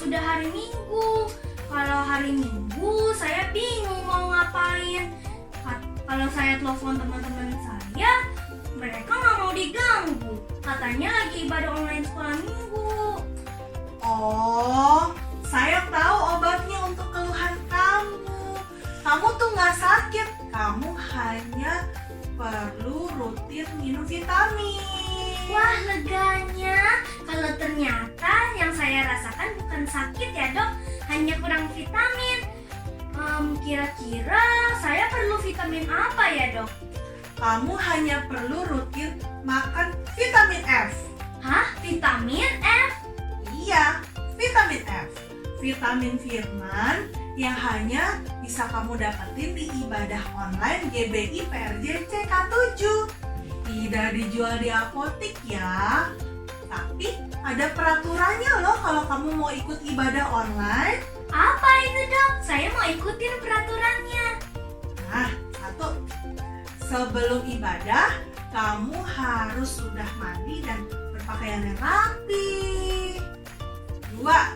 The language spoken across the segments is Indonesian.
sudah hari Minggu. Kalau hari Minggu saya bingung mau ngapain. Kalau saya telepon teman-teman saya, mereka nggak mau diganggu. Katanya lagi ibadah online sekolah Minggu. Oh, saya tahu obatnya untuk keluhan kamu. Kamu tuh nggak sakit, kamu hanya perlu rutin minum vitamin. Wah, leganya. Kalau ternyata yang saya rasakan bukan sakit ya dok, hanya kurang vitamin. Kira-kira saya perlu vitamin apa ya dok? Kamu hanya perlu rutin makan vitamin F. Hah? Vitamin F? Iya, vitamin F. Vitamin firman yang hanya bisa kamu dapetin di ibadah online GBI PRJ CK7. Tidak dijual di apotik ya. Tapi ada peraturannya loh kalau kamu mau ikut ibadah online. Apa itu dok? Saya mau ikutin peraturannya. Nah, satu, sebelum ibadah kamu harus sudah mandi dan berpakaian yang rapi. Dua,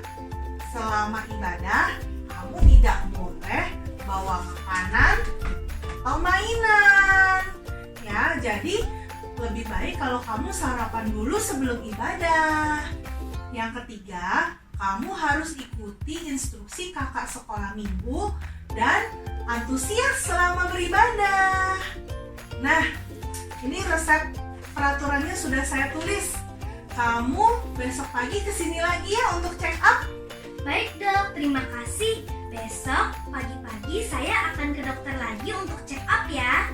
selama ibadah kamu tidak boleh bawa makanan atau mainan. Ya, jadi lebih baik kalau kamu sarapan dulu sebelum ibadah. Yang ketiga, kamu harus ikuti instruksi kakak sekolah minggu dan antusias selama beribadah. Nah, ini resep peraturannya sudah saya tulis. Kamu besok pagi kesini lagi ya untuk check up. Baik dok, terima kasih. Besok pagi-pagi saya akan ke dokter lagi untuk check up ya.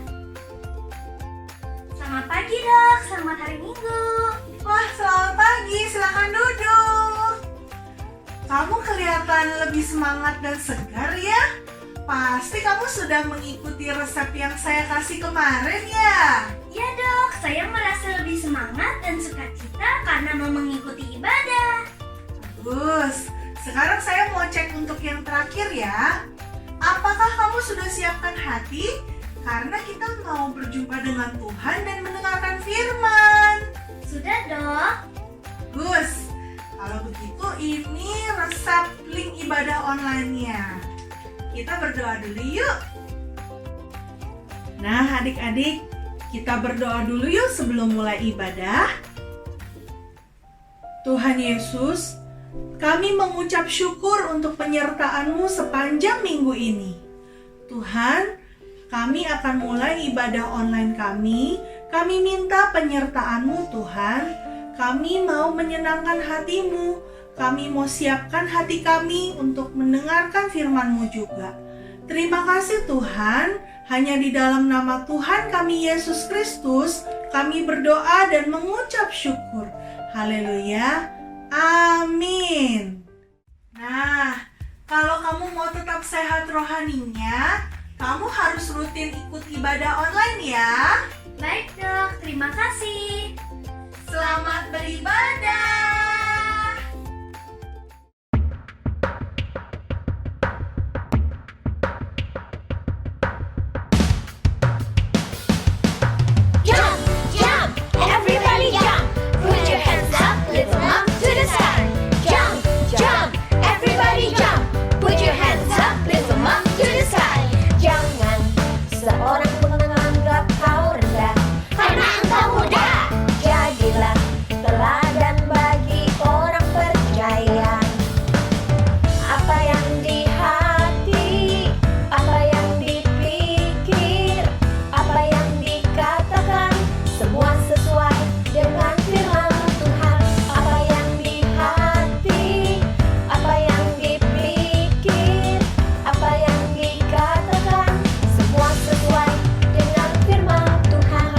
Selamat pagi dok, selamat hari Minggu. Wah, selamat pagi, silakan duduk. Kamu kelihatan lebih semangat dan segar ya. Pasti kamu sudah mengikuti resep yang saya kasih kemarin ya. Ya dok, saya merasa lebih semangat dan sukacita karena mau mengikuti ibadah. Bagus. Sekarang saya mau cek untuk yang terakhir ya. Apakah kamu sudah siapkan hati? Karena kita mau berjumpa dengan Tuhan dan mendengarkan firman. Sudah dok. Bagus. Kalau begitu ini resep link ibadah online-nya. Kita berdoa dulu yuk. Nah adik-adik, kita berdoa dulu yuk sebelum mulai ibadah. Tuhan Yesus, kami mengucap syukur untuk penyertaan-Mu sepanjang minggu ini. Tuhan, kami akan mulai ibadah online kami. Kami minta penyertaan-Mu Tuhan. Kami mau menyenangkan hati-Mu. Kami mau siapkan hati kami untuk mendengarkan firman-Mu juga. Terima kasih Tuhan. Hanya di dalam nama Tuhan kami Yesus Kristus, kami berdoa dan mengucap syukur. Haleluya. Amin. Nah, kalau kamu mau tetap sehat rohaninya, kamu harus rutin ikut ibadah online ya. Baik dok, terima kasih. Selamat beribadah. Jump, jump, everybody jump. Put your hands up, lift them up to the sky. Jump, jump, everybody jump. Put your hands up, lift them up to the sky. Jangan seorang pun menganggap kau rendah karena engkau muda. Jadilah teladan bagi orang percaya. Apa yang di hati, apa yang dipikir, apa yang dikatakan, semua sesuai dengan firman Tuhan. Apa yang di hati, apa yang dipikir, apa yang dikatakan, semua sesuai dengan firman Tuhan.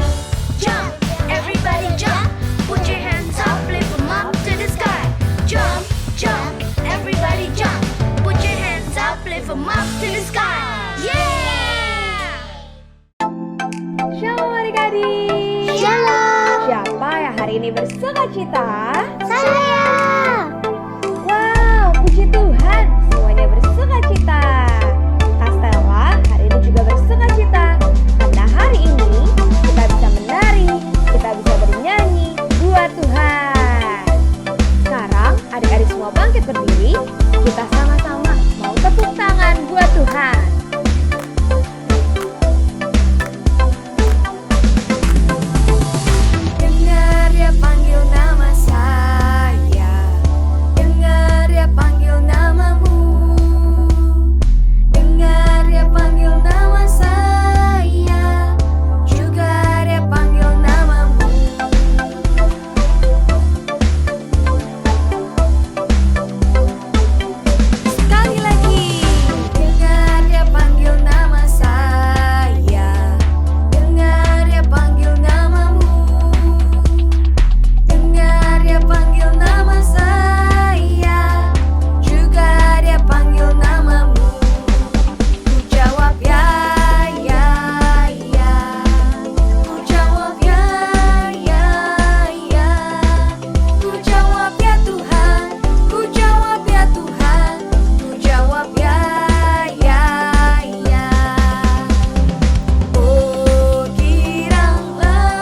Jump, everybody jump. Put your hands up, lift them up to the sky. Jump, jump, everybody jump. Put your hands up, lift them up to the sky. Yeah! Shalom adik-adik. Shalom. Siapa yang hari ini bersuka cita? Saya. Wow, puji Tuhan, semuanya bersuka cita. Kak Stella hari ini juga bersuka cita karena hari ini kita bisa menari, kita bisa bernyanyi buat Tuhan. Sekarang adik-adik semua bangkit berdiri. Kita sama-sama mau tepuk tangan buat Tuhan. Dengar dia panggil nama saya, dengar dia panggil namamu, dengar dia panggil nama saya, juga dia panggil namamu. Sekali lagi, dengar dia panggil nama saya, dengar dia panggil namamu, dengar dia panggil nama saya, juga dia panggil namamu. Ku jawab ya, ya, ya. Ku jawab ya, ya, ya. Ku jawab ya Tuhan, ku jawab ya Tuhan, ku jawab ya, ya, ya. Oh giranglah,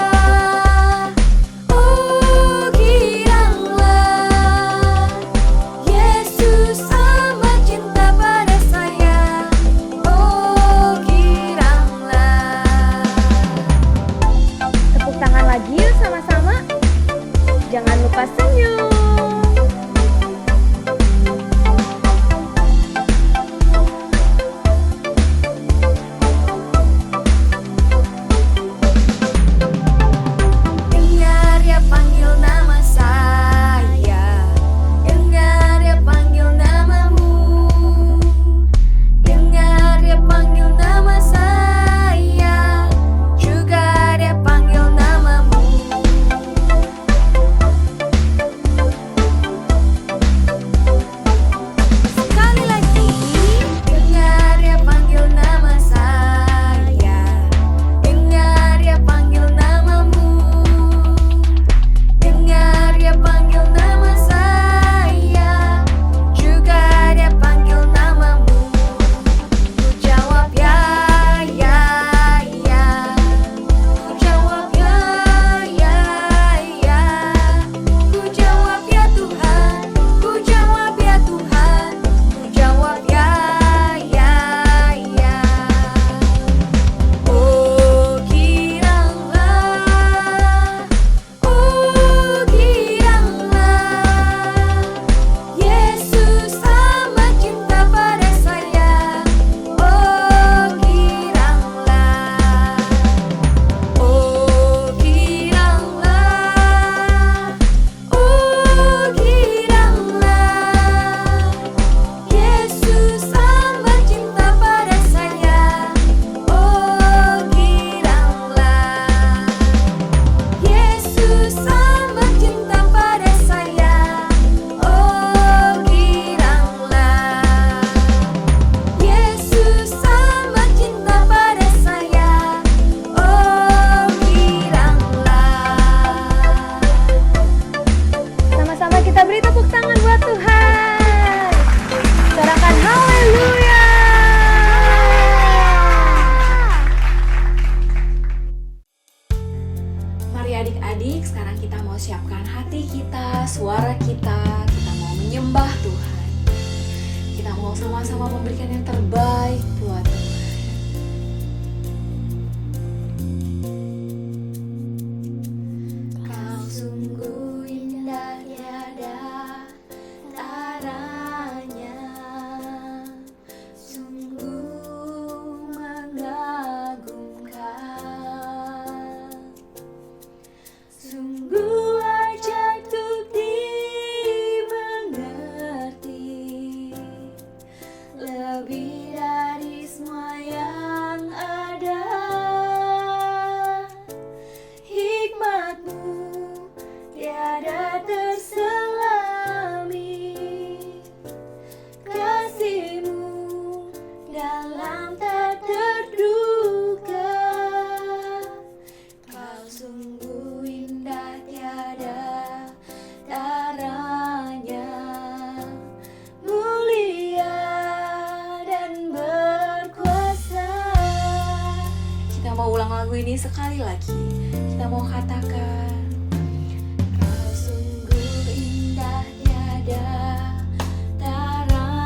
Yesus amat cinta pada saya. Oh giranglah. Tepuk tangan lagi yuk sama-sama. Jangan lupa senyum. Dengar dia panggil nama saya, dengar dia panggil namamu, dengar dia panggil nama saya, juga dia panggil namamu. Sekali lagi, dengar dia panggil nama saya, dengar dia panggil namamu, dengar dia panggil nama saya, juga dia panggil namamu. Ku jawab ya, ya, ya. Ku jawab ya, ya, ya. Ku jawab ya Tuhan, ku jawab ya Tuhan, ku jawab ya, ya, ya. Oh giranglah, Yesus amat cinta pada saya. Oh giranglah, oh giranglah, Yesus amat cinta pada saya. Oh giranglah, Yesus amat cinta pada saya. Oh giranglah, Yesus amat cinta pada saya. Oh giranglah. Sama-sama kita beri tepuk tangan buat Tuhan. Sorakan haleluya. Mari adik-adik, sekarang kita mau siapkan hati kita, suara kita mau menyembah Tuhan. Kita mau sama-sama memberikan yang terbaik buat Tuhan. Kau sungguh indah tiada taranya, sungguh mengagumkan, sungguh ajaib untuk dimengerti, lebih dari semua yang ada. Hikmatmu tiada terselami, kasihmu dalam tak terduga. Kau sungguh indah tiada taranya, mulia dan berkuasa. Kita mau ulang lagu ini sekali lagi. Kita mau katakan, kau sungguh indah tiada taranya.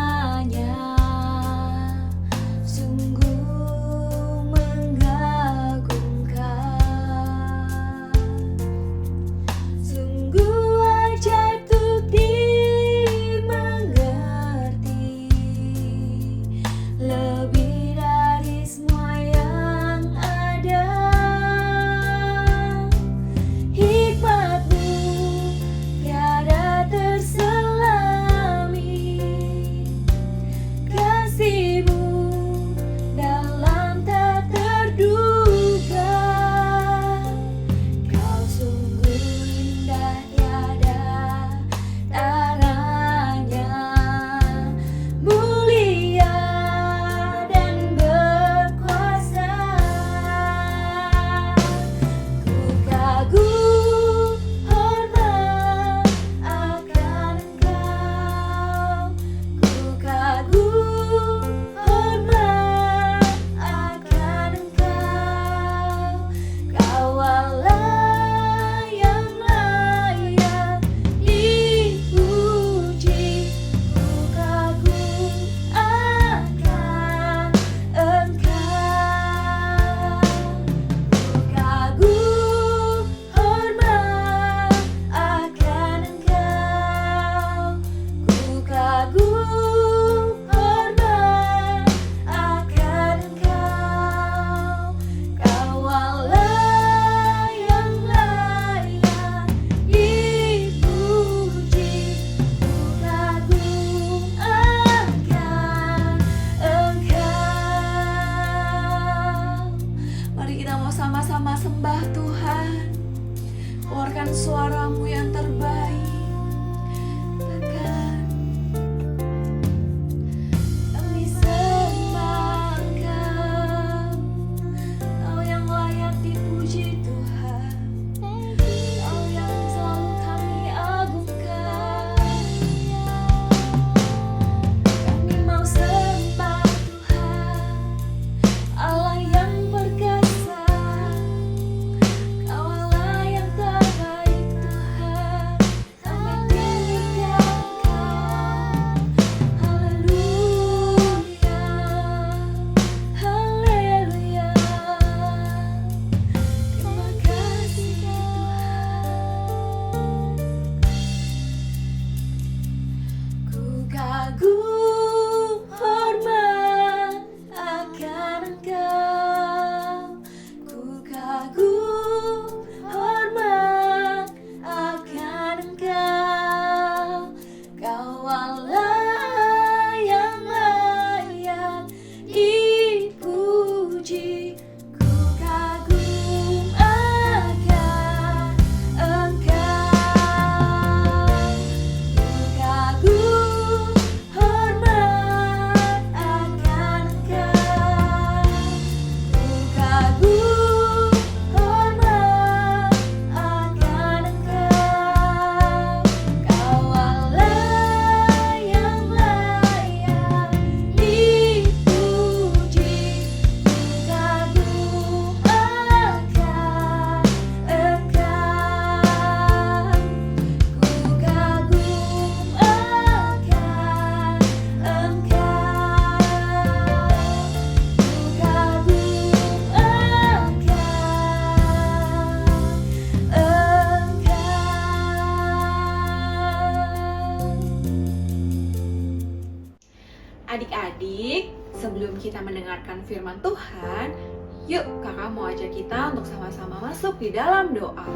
Adik-adik, sebelum kita mendengarkan firman Tuhan, yuk kakak mau ajak kita untuk sama-sama masuk di dalam doa.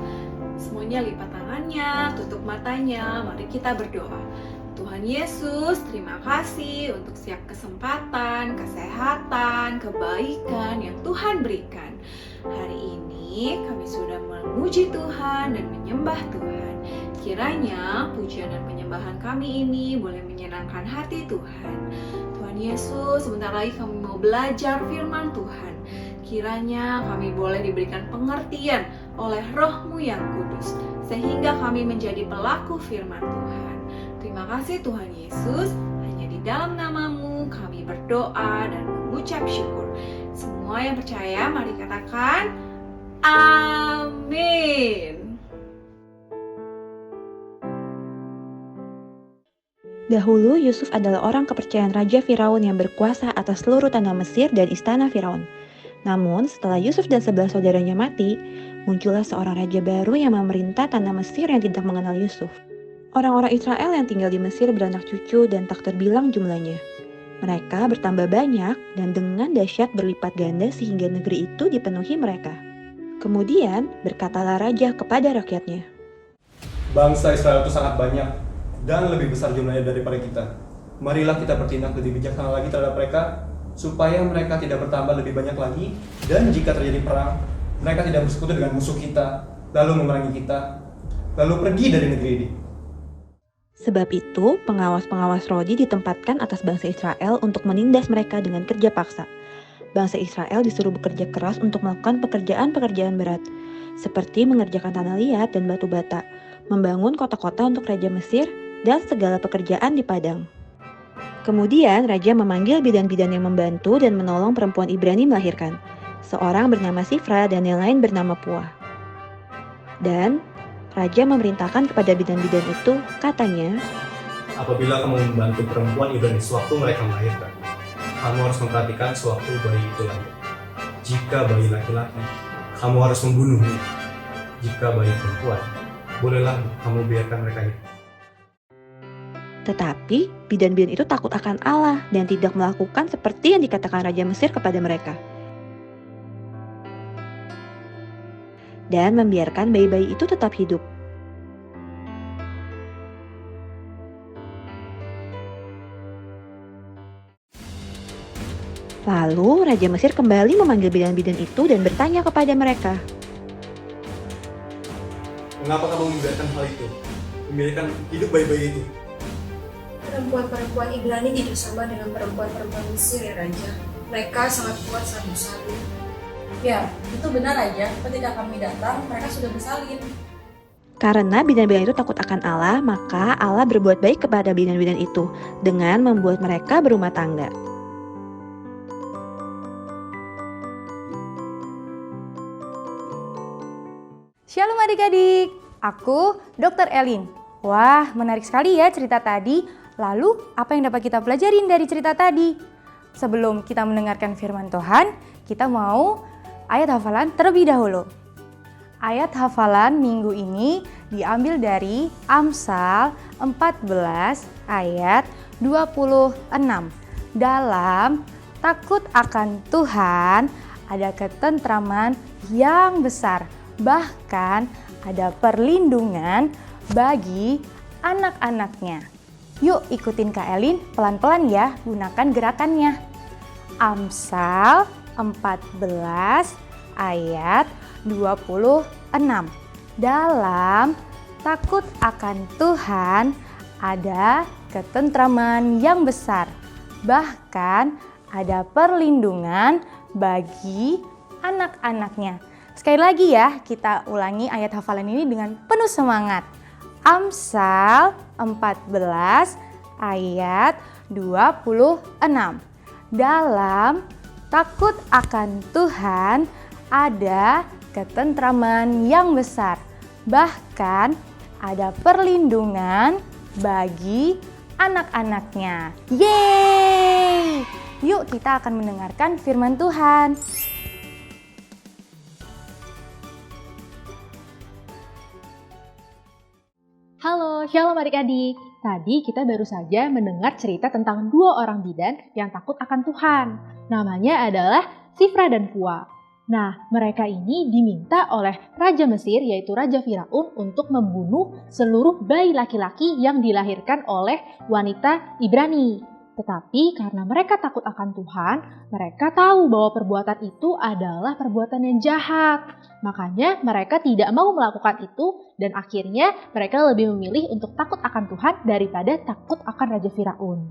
Semuanya lipat tangannya, tutup matanya, mari kita berdoa. Tuhan Yesus, terima kasih untuk setiap kesempatan, kesehatan, kebaikan yang Tuhan berikan. Hari ini kami sudah memuji Tuhan dan menyembah Tuhan. Kiranya pujian dan penyembahan kami ini boleh menyenangkan hati Tuhan. Tuhan Yesus, sebentar lagi kami mau belajar firman Tuhan. Kiranya kami boleh diberikan pengertian oleh Roh-Mu yang kudus, sehingga kami menjadi pelaku firman Tuhan. Terima kasih Tuhan Yesus, hanya di dalam nama-Mu kami berdoa dan mengucap syukur. Semua yang percaya, mari katakan amin. Dahulu Yusuf adalah orang kepercayaan Raja Firaun yang berkuasa atas seluruh tanah Mesir dan istana Firaun. Namun setelah Yusuf dan 11 saudaranya mati, muncullah seorang raja baru yang memerintah tanah Mesir yang tidak mengenal Yusuf. Orang-orang Israel yang tinggal di Mesir beranak cucu dan tak terbilang jumlahnya. Mereka bertambah banyak dan dengan dahsyat berlipat ganda sehingga negeri itu dipenuhi mereka. Kemudian berkatalah raja kepada rakyatnya, Bangsa Israel itu sangat banyak dan lebih besar jumlahnya daripada kita. Marilah kita bertindak lebih bijaksana lagi terhadap mereka, supaya mereka tidak bertambah lebih banyak lagi, dan jika terjadi perang, mereka tidak bersekutu dengan musuh kita, lalu memerangi kita, lalu pergi dari negeri ini. Sebab itu, pengawas-pengawas Rodi ditempatkan atas bangsa Israel untuk menindas mereka dengan kerja paksa. Bangsa Israel disuruh bekerja keras untuk melakukan pekerjaan-pekerjaan berat, seperti mengerjakan tanah liat dan batu bata, membangun kota-kota untuk Raja Mesir, dan segala pekerjaan di padang. Kemudian, Raja memanggil bidan-bidan yang membantu dan menolong perempuan Ibrani melahirkan. Seorang bernama Sifra dan yang lain bernama Puah. Dan Raja memerintahkan kepada bidan-bidan itu, katanya, Apabila kamu membantu perempuan Ibrani sewaktu mereka melahirkan, kamu harus memperhatikan sewaktu bayi itu lahir. Jika bayi laki-laki, kamu harus membunuhnya. Jika bayi perempuan, bolehlah kamu biarkan mereka hidup. Tetapi bidan-bidan itu takut akan Allah dan tidak melakukan seperti yang dikatakan Raja Mesir kepada mereka. Dan membiarkan bayi-bayi itu tetap hidup. Lalu Raja Mesir kembali memanggil bidan-bidan itu dan bertanya kepada mereka, Mengapa kamu membiarkan hal itu? Membiarkan hidup bayi-bayi itu? Perempuan-perempuan Ibrani tidak sama dengan perempuan-perempuan Mesir ya Raja. Mereka sangat kuat saat bersalin. Ya, itu benar aja. Ketika kami datang, mereka sudah bersalin. Karena bidan-bidan itu takut akan Allah, maka Allah berbuat baik kepada bidan-bidan itu dengan membuat mereka berumah tangga. Shalom adik-adik, aku Dr. Elin. Wah, menarik sekali ya cerita tadi. Lalu, apa yang dapat kita pelajarin dari cerita tadi? Sebelum kita mendengarkan firman Tuhan, kita mau ayat hafalan terlebih dahulu. Ayat hafalan minggu ini diambil dari Amsal 14 ayat 26. Dalam takut akan Tuhan ada ketentraman yang besar, bahkan ada perlindungan bagi anak-anaknya. Yuk ikutin Kak Elin pelan-pelan ya, gunakan gerakannya. Amsal 14 ayat 26. Dalam takut akan Tuhan ada ketentraman yang besar, bahkan ada perlindungan bagi anak-anaknya. Sekali lagi ya, kita ulangi ayat hafalan ini dengan penuh semangat. Amsal 14 ayat 26. Dalam takut akan Tuhan ada ketentraman yang besar, bahkan ada perlindungan bagi anak-anaknya. Yeay! Yuk kita akan mendengarkan firman Tuhan. Halo, Shalom adik-adik. Tadi kita baru saja mendengar cerita tentang dua orang bidan yang takut akan Tuhan. Namanya adalah Shifra dan Pua. Nah, mereka ini diminta oleh Raja Mesir yaitu Raja Firaun untuk membunuh seluruh bayi laki-laki yang dilahirkan oleh wanita Ibrani. Tetapi karena mereka takut akan Tuhan, mereka tahu bahwa perbuatan itu adalah perbuatan yang jahat. Makanya mereka tidak mau melakukan itu dan akhirnya mereka lebih memilih untuk takut akan Tuhan daripada takut akan Raja Firaun.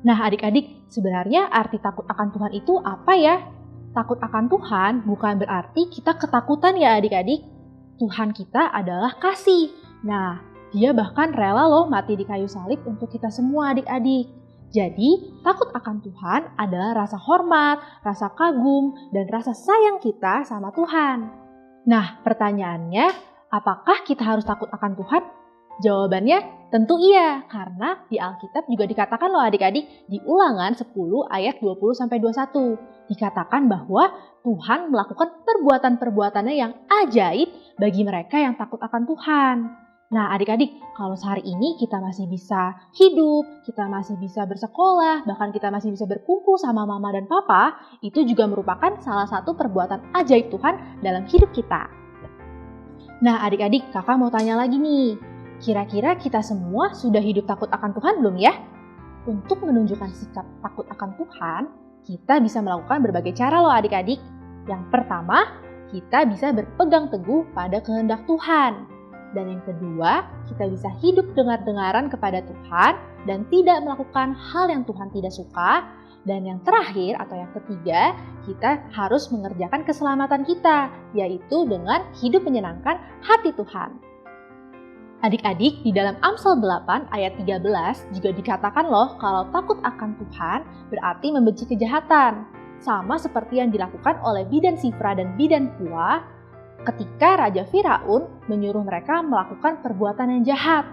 Nah adik-adik, sebenarnya arti takut akan Tuhan itu apa ya? Takut akan Tuhan bukan berarti kita ketakutan ya adik-adik. Tuhan kita adalah kasih. Nah, Dia bahkan rela loh mati di kayu salib untuk kita semua adik-adik. Jadi, takut akan Tuhan adalah rasa hormat, rasa kagum, dan rasa sayang kita sama Tuhan. Nah, pertanyaannya, apakah kita harus takut akan Tuhan? Jawabannya tentu iya, karena di Alkitab juga dikatakan loh adik-adik di Ulangan 10 ayat 20-21. Dikatakan bahwa Tuhan melakukan perbuatan-perbuatannya yang ajaib bagi mereka yang takut akan Tuhan. Nah adik-adik, kalau sehari ini kita masih bisa hidup, kita masih bisa bersekolah, bahkan kita masih bisa berkumpul sama mama dan papa, itu juga merupakan salah satu perbuatan ajaib Tuhan dalam hidup kita. Nah adik-adik, kakak mau tanya lagi nih, kira-kira kita semua sudah hidup takut akan Tuhan belum ya? Untuk menunjukkan sikap takut akan Tuhan, kita bisa melakukan berbagai cara loh adik-adik. Yang pertama, kita bisa berpegang teguh pada kehendak Tuhan. Dan yang kedua, kita bisa hidup dengar-dengaran kepada Tuhan dan tidak melakukan hal yang Tuhan tidak suka. Dan yang terakhir atau yang ketiga, kita harus mengerjakan keselamatan kita, yaitu dengan hidup menyenangkan hati Tuhan. Adik-adik, di dalam Amsal 8 ayat 13 juga dikatakan loh kalau takut akan Tuhan berarti membenci kejahatan. Sama seperti yang dilakukan oleh bidan Shifra dan bidan Pua ketika Raja Firaun menyuruh mereka melakukan perbuatan yang jahat.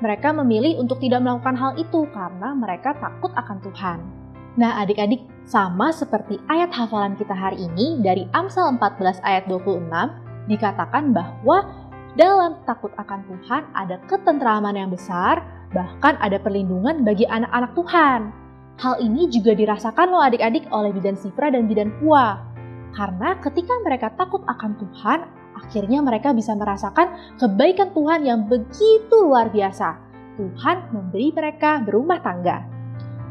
Mereka memilih untuk tidak melakukan hal itu karena mereka takut akan Tuhan. Nah adik-adik, sama seperti ayat hafalan kita hari ini dari Amsal 14 ayat 26, dikatakan bahwa dalam takut akan Tuhan ada ketentraman yang besar, bahkan ada perlindungan bagi anak-anak Tuhan. Hal ini juga dirasakan loh adik-adik oleh bidan Shifra dan bidan Pua. Karena ketika mereka takut akan Tuhan, akhirnya mereka bisa merasakan kebaikan Tuhan yang begitu luar biasa. Tuhan memberi mereka berumah tangga.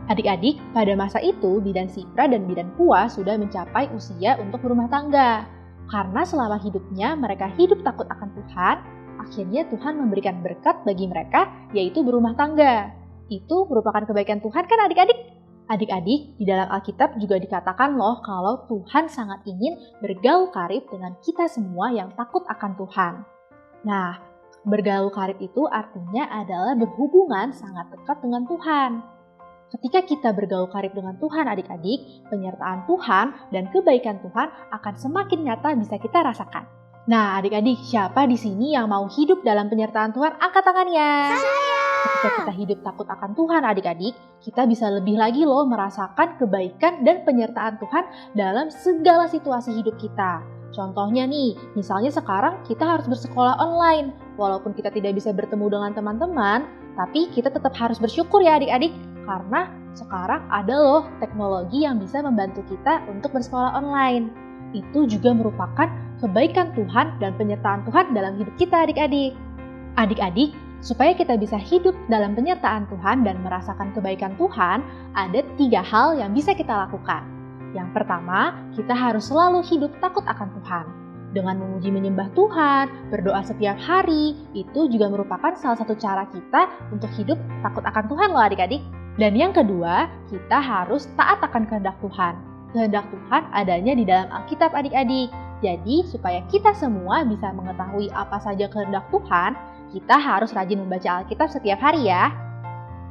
Adik-adik, pada masa itu bidan Shifra dan bidan Pua sudah mencapai usia untuk berumah tangga. Karena selama hidupnya mereka hidup takut akan Tuhan, akhirnya Tuhan memberikan berkat bagi mereka, yaitu berumah tangga. Itu merupakan kebaikan Tuhan kan adik-adik? Adik-adik, di dalam Alkitab juga dikatakan loh kalau Tuhan sangat ingin bergaul karib dengan kita semua yang takut akan Tuhan. Nah, bergaul karib itu artinya adalah berhubungan sangat dekat dengan Tuhan. Ketika kita bergaul karib dengan Tuhan adik-adik, penyertaan Tuhan dan kebaikan Tuhan akan semakin nyata bisa kita rasakan. Nah adik-adik, siapa di sini yang mau hidup dalam penyertaan Tuhan? Angkat tangannya. Ketika kita hidup takut akan Tuhan adik-adik, kita bisa lebih lagi loh merasakan kebaikan dan penyertaan Tuhan dalam segala situasi hidup kita. Contohnya nih, misalnya sekarang kita harus bersekolah online. Walaupun kita tidak bisa bertemu dengan teman-teman, tapi kita tetap harus bersyukur ya adik-adik. Karena sekarang ada loh teknologi yang bisa membantu kita untuk bersekolah online. Itu juga merupakan kebaikan Tuhan dan penyertaan Tuhan dalam hidup kita adik-adik. Adik-adik, supaya kita bisa hidup dalam penyertaan Tuhan dan merasakan kebaikan Tuhan, ada 3 hal yang bisa kita lakukan. Yang pertama, kita harus selalu hidup takut akan Tuhan. Dengan memuji menyembah Tuhan, berdoa setiap hari, itu juga merupakan salah satu cara kita untuk hidup takut akan Tuhan loh adik-adik. Dan yang kedua, kita harus taat akan kehendak Tuhan. Kehendak Tuhan adanya di dalam Alkitab adik-adik. Jadi, supaya kita semua bisa mengetahui apa saja kehendak Tuhan, kita harus rajin membaca Alkitab setiap hari ya.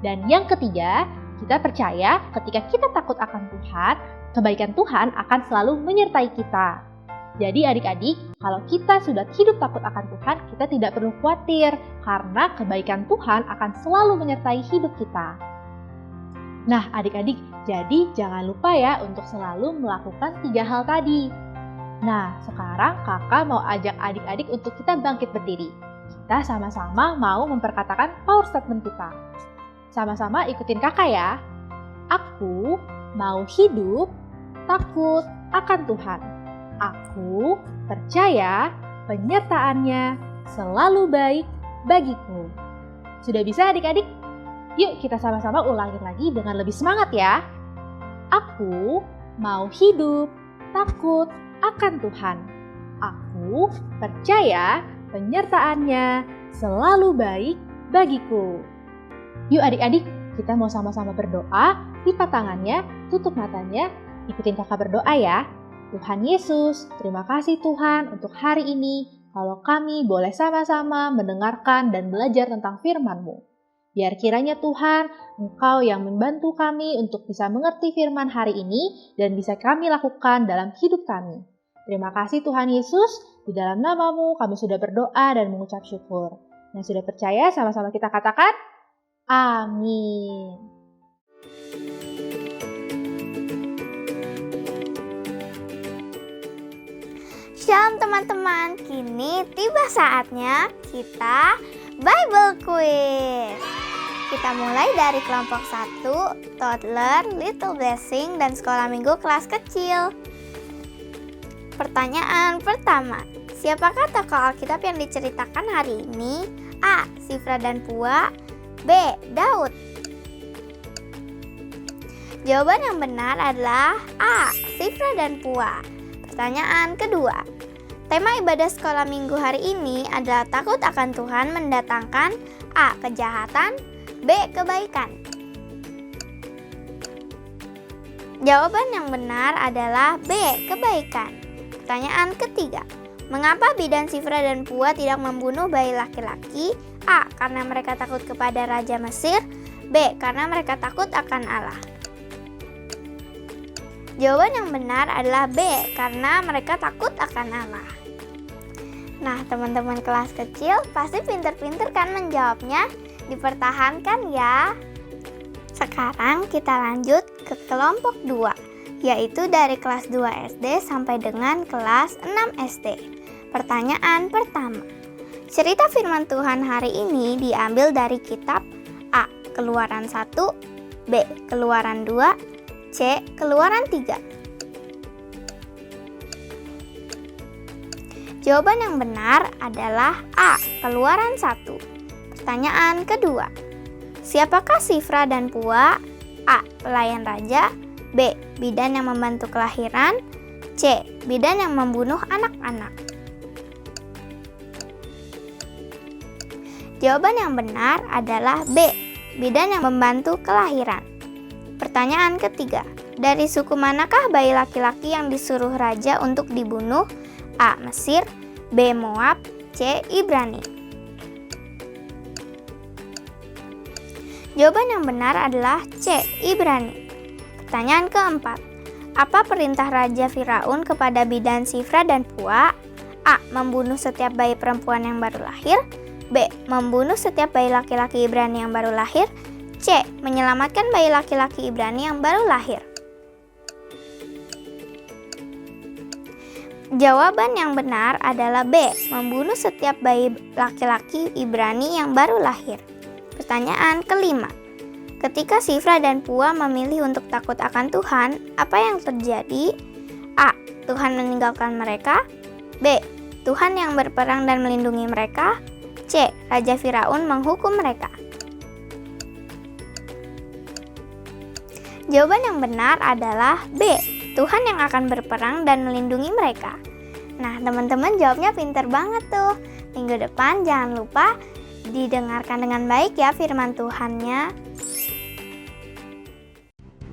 Dan yang ketiga, kita percaya ketika kita takut akan Tuhan, kebaikan Tuhan akan selalu menyertai kita. Jadi adik-adik, kalau kita sudah hidup takut akan Tuhan, kita tidak perlu khawatir karena kebaikan Tuhan akan selalu menyertai hidup kita. Nah adik-adik, jadi jangan lupa ya untuk selalu melakukan 3 hal tadi. Nah sekarang kakak mau ajak adik-adik untuk kita bangkit berdiri. kita sama-sama mau memperkatakan power statement kita. Sama-sama ikutin kakak ya. Aku mau hidup takut akan Tuhan. Aku percaya penyertaannya selalu baik bagiku. Sudah bisa adik-adik? Yuk kita sama-sama ulangin lagi dengan lebih semangat ya. Aku mau hidup takut akan Tuhan. Aku percaya penyertaannya selalu baik bagiku. Yuk adik-adik, kita mau sama-sama berdoa, lipat tangannya, tutup matanya, ikutin kakak berdoa ya. Tuhan Yesus, terima kasih Tuhan untuk hari ini, kalau kami boleh sama-sama mendengarkan dan belajar tentang firman-Mu. Biar kiranya Tuhan, Engkau yang membantu kami untuk bisa mengerti firman hari ini dan bisa kami lakukan dalam hidup kami. Terima kasih Tuhan Yesus, di dalam nama-Mu kami sudah berdoa dan mengucap syukur. Yang sudah percaya sama-sama kita katakan, amin. Shalom teman-teman, kini tiba saatnya kita Bible Quiz. Kita mulai dari kelompok 1, Toddler, Little Blessing, dan Sekolah Minggu kelas kecil. Pertanyaan pertama, siapakah tokoh Alkitab yang diceritakan hari ini? A. Sifra dan Pua. B. Daud. Jawaban yang benar adalah A. Sifra dan Pua. Pertanyaan kedua, tema ibadah sekolah minggu hari ini adalah takut akan Tuhan mendatangkan A. Kejahatan, B. Kebaikan. Jawaban yang benar adalah B. Kebaikan. Pertanyaan ketiga, mengapa bidan Sifra dan Pua tidak membunuh bayi laki-laki? A. Karena mereka takut kepada Raja Mesir. B. Karena mereka takut akan Allah. Jawaban yang benar adalah B, karena mereka takut akan Allah. Nah, teman-teman kelas kecil pasti pinter-pinter kan menjawabnya? Dipertahankan ya. Sekarang kita lanjut ke kelompok 2, yaitu dari kelas 2 SD sampai dengan kelas 6 SD. Pertanyaan pertama, cerita firman Tuhan hari ini diambil dari kitab A. Keluaran 1, B. Keluaran 2, C. Keluaran 3. Jawaban yang benar adalah A. Keluaran 1. Pertanyaan kedua, siapakah Sifra dan Pua? A. Pelayan raja. B. Bidan yang membantu kelahiran. C. Bidan yang membunuh anak-anak. Jawaban yang benar adalah B. Bidan yang membantu kelahiran. Pertanyaan ketiga, dari suku manakah bayi laki-laki yang disuruh raja untuk dibunuh? A. Mesir, B. Moab, C. Ibrani. Jawaban yang benar adalah C. Ibrani. Pertanyaan keempat, apa perintah Raja Firaun kepada bidan Sifra dan Pua? A. Membunuh setiap bayi perempuan yang baru lahir. B. Membunuh setiap bayi laki-laki Ibrani yang baru lahir. C. Menyelamatkan bayi laki-laki Ibrani yang baru lahir. Jawaban yang benar adalah B. Membunuh setiap bayi laki-laki Ibrani yang baru lahir. Pertanyaan kelima, ketika Sifra dan Pua memilih untuk takut akan Tuhan, apa yang terjadi? A. Tuhan meninggalkan mereka. B. Tuhan yang berperang dan melindungi mereka. C. Raja Firaun menghukum mereka. Jawaban yang benar adalah B. Tuhan yang akan berperang dan melindungi mereka. Nah, teman-teman jawabnya pinter banget tuh. Minggu depan jangan lupa didengarkan dengan baik ya firman Tuhannya.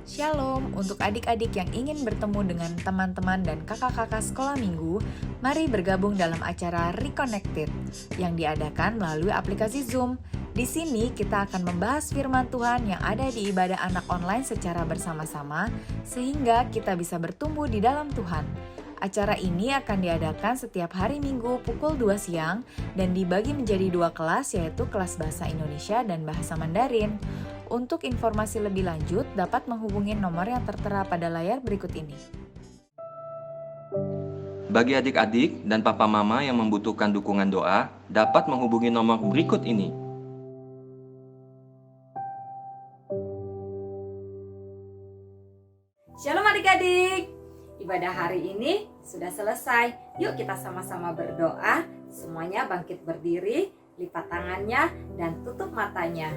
Shalom, untuk adik-adik yang ingin bertemu dengan teman-teman dan kakak-kakak sekolah minggu, mari bergabung dalam acara Reconnected yang diadakan melalui aplikasi Zoom. Di sini kita akan membahas firman Tuhan yang ada di ibadah anak online secara bersama-sama, sehingga kita bisa bertumbuh di dalam Tuhan. Acara ini akan diadakan setiap hari Minggu pukul 2 siang dan dibagi menjadi 2 kelas, yaitu kelas Bahasa Indonesia dan Bahasa Mandarin. Untuk informasi lebih lanjut, dapat menghubungi nomor yang tertera pada layar berikut ini. Bagi adik-adik dan papa mama yang membutuhkan dukungan doa, dapat menghubungi nomor berikut ini. Shalom adik-adik. Ibadah hari ini sudah selesai. Yuk kita sama-sama berdoa. Semuanya bangkit berdiri, lipat tangannya, dan tutup matanya.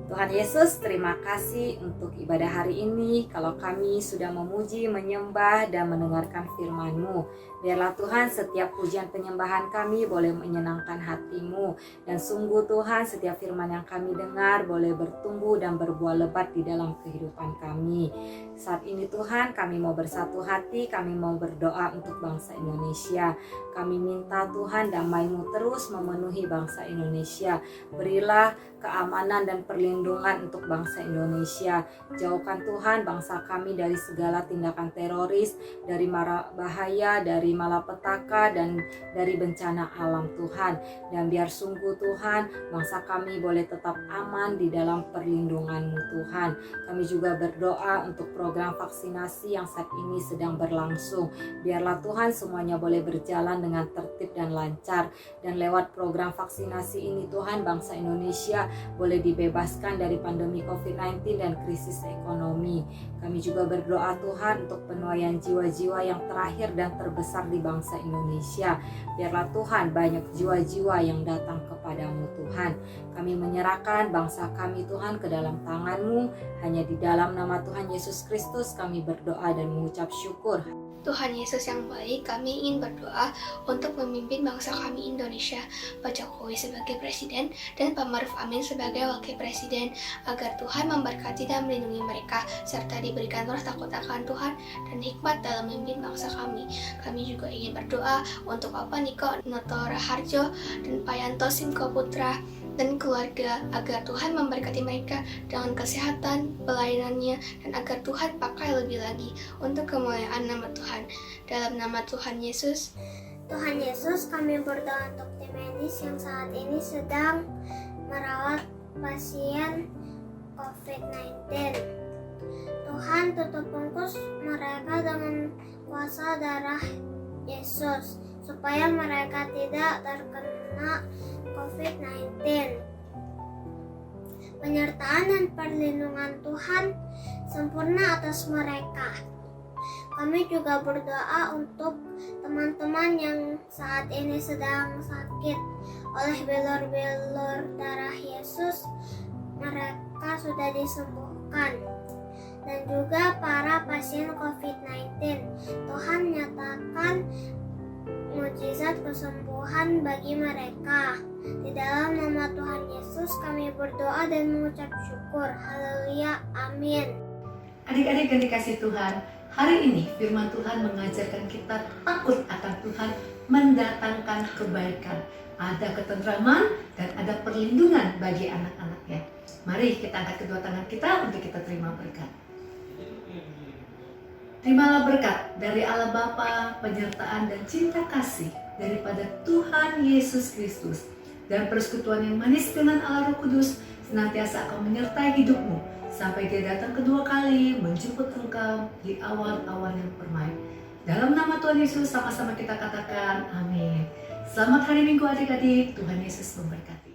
Tuhan Yesus, terima kasih untuk ibadah hari ini. Kalau kami sudah memuji, menyembah, dan mendengarkan firman-Mu, biarlah Tuhan setiap pujian penyembahan kami boleh menyenangkan hati-Mu. Dan sungguh Tuhan, setiap firman yang kami dengar boleh bertumbuh dan berbuah lebat di dalam kehidupan kami. Saat ini Tuhan, kami mau bersatu hati, kami mau berdoa untuk bangsa Indonesia. Kami minta Tuhan damai-Mu terus memenuhi bangsa Indonesia. Berilah keamanan dan perlindungan untuk bangsa Indonesia. Jauhkan Tuhan bangsa kami dari segala tindakan teroris, dari mara bahaya, dari malapetaka, dan dari bencana alam Tuhan. Dan biar sungguh Tuhan, bangsa kami boleh tetap aman di dalam perlindungan-Mu Tuhan. Kami juga berdoa untuk program vaksinasi yang saat ini sedang berlangsung. Biarlah Tuhan semuanya boleh berjalan dengan tertib dan lancar. Dan lewat program vaksinasi ini Tuhan, bangsa Indonesia boleh dibebaskan dari pandemi COVID-19 dan krisis ekonomi. Kami juga berdoa Tuhan untuk penuaian jiwa-jiwa yang terakhir dan terbesar di bangsa Indonesia. Biarlah Tuhan banyak jiwa-jiwa yang datang kepadamu Tuhan. Kami menyerahkan bangsa kami Tuhan ke dalam tangan-Mu. Hanya di dalam nama Tuhan Yesus Kristus kami berdoa dan mengucap syukur. Tuhan Yesus yang baik, kami ingin berdoa untuk memimpin bangsa kami Indonesia, Pak Jokowi sebagai Presiden dan Pak Maruf Amin sebagai Wakil Presiden, agar Tuhan memberkati dan melindungi mereka, serta diberikan roh takut akan Tuhan dan hikmat dalam memimpin bangsa kami. Kami juga ingin berdoa untuk Bapak Niko Noto Raharjo dan Pak Yanto Simko Putra dan keluarga, agar Tuhan memberkati mereka dengan kesehatan, pelayanannya, dan agar Tuhan pakai lebih lagi untuk kemuliaan nama Tuhan. Dalam nama Tuhan Yesus. Tuhan Yesus, kami berdoa untuk tim medis yang saat ini sedang merawat pasien COVID-19. Tuhan, tutup bungkus mereka dengan kuasa darah Yesus, supaya mereka tidak terkena COVID-19. Penyertaan dan perlindungan Tuhan sempurna atas mereka. Kami juga berdoa untuk teman-teman yang saat ini sedang sakit oleh bilur-bilur darah Yesus. Mereka sudah disembuhkan. Dan juga para pasien COVID-19. Tuhan nyatakan mukjizat kesembuhan bagi mereka. Di dalam nama Tuhan Yesus kami berdoa dan mengucap syukur. Haleluya, amin. Adik-adik yang dikasihi Tuhan, hari ini firman Tuhan mengajarkan kita takut akan Tuhan, mendatangkan kebaikan. Ada ketentraman dan ada perlindungan bagi anak-anaknya. Mari kita angkat kedua tangan kita untuk kita terima berkat. Terimalah berkat dari Allah Bapa, penyertaan dan cinta kasih daripada Tuhan Yesus Kristus, dan persekutuan yang manis dengan Allah Roh Kudus senantiasa akan menyertai hidupmu sampai Dia datang kedua kali menjemput engkau di awal-awal yang permai. Dalam nama Tuhan Yesus sama-sama kita katakan amin. Selamat hari Minggu adik-adik, Tuhan Yesus memberkati.